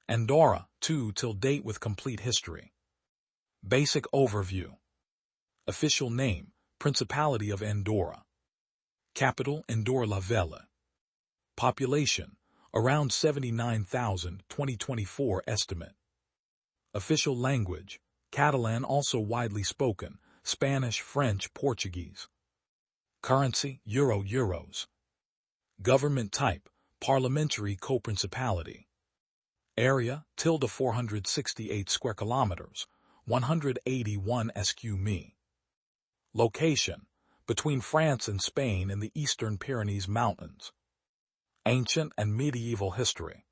Andorra, 2 till date with complete history. Basic overview. Official name, Principality of Andorra. Capital, Andorra la Vella. Population, around 79,000, 2024 estimate. Official language, Catalan, also widely spoken, Spanish, French, Portuguese. Currency, euros. Government type, parliamentary co-principality. Area, 468 square kilometers, 181 sq mi. Location, between France and Spain in the eastern Pyrenees Mountains. Ancient and medieval history.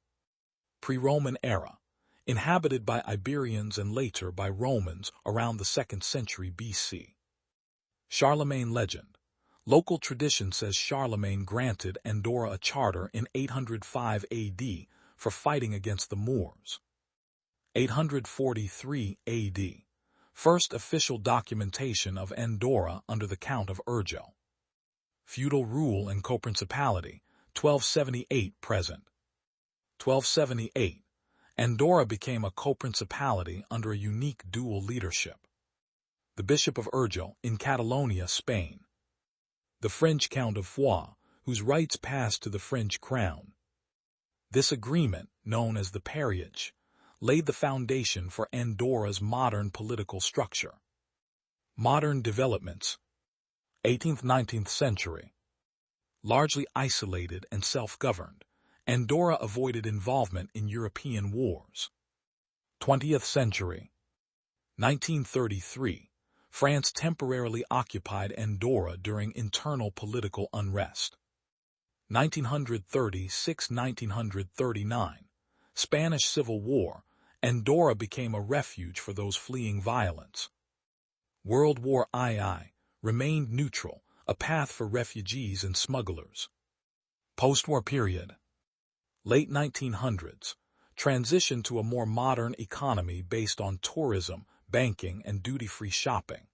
Pre-Roman era, inhabited by Iberians and later by Romans around the 2nd century BC. Charlemagne legend. Local tradition says Charlemagne granted Andorra a charter in 805 AD for fighting against the Moors. 843 AD. First official documentation of Andorra under the Count of Urgell. Feudal rule and co-principality, 1278 present. 1278. Andorra became a co-principality under a unique dual leadership. The Bishop of Urgell in Catalonia, Spain. The French Count of Foix, whose rights passed to the French crown. This agreement, known as the Peerage, laid the foundation for Andorra's modern political structure. Modern developments. 18th–19th century. Largely isolated and self-governed, Andorra avoided involvement in European wars. 20th century. 1933. France temporarily occupied Andorra during internal political unrest. 1936–1939. Spanish Civil War. Andorra became a refuge for those fleeing violence. World War II. Remained neutral, a path for refugees and smugglers. Post-war period. Late 1900s. Transition to a more modern economy based on tourism, banking, and duty-free shopping.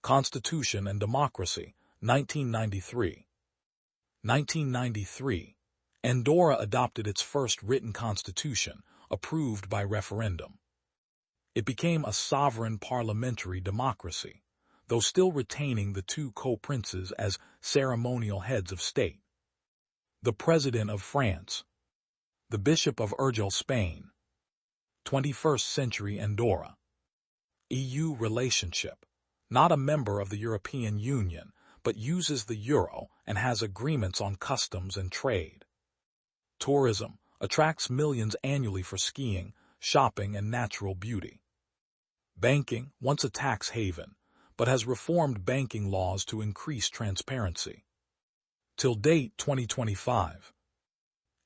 Constitution and democracy, 1993. 1993. Andorra adopted its first written constitution, approved by referendum. It became a sovereign parliamentary democracy, though still retaining the two co-princes as ceremonial heads of state. The President of France. The Bishop of Urgell, Spain. 21st century Andorra. EU relationship. Not a member of the European Union, but uses the euro and has agreements on customs and trade. Tourism attracts millions annually for skiing, shopping, and natural beauty. Banking, once a tax haven, but has reformed banking laws to increase transparency. Till date 2025.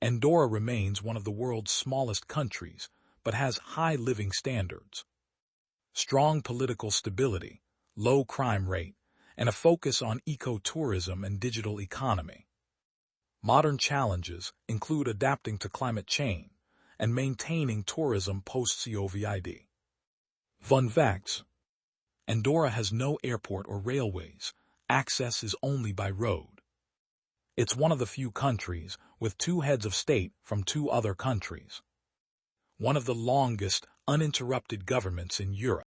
Andorra remains one of the world's smallest countries, but has high living standards. Strong political stability, low crime rate, and a focus on eco-tourism and digital economy. Modern challenges include adapting to climate change and maintaining tourism post-COVID. Fun facts. Andorra has no airport or railways. Access is only by road. It's one of the few countries with two heads of state from two other countries. One of the longest, uninterrupted governments in Europe.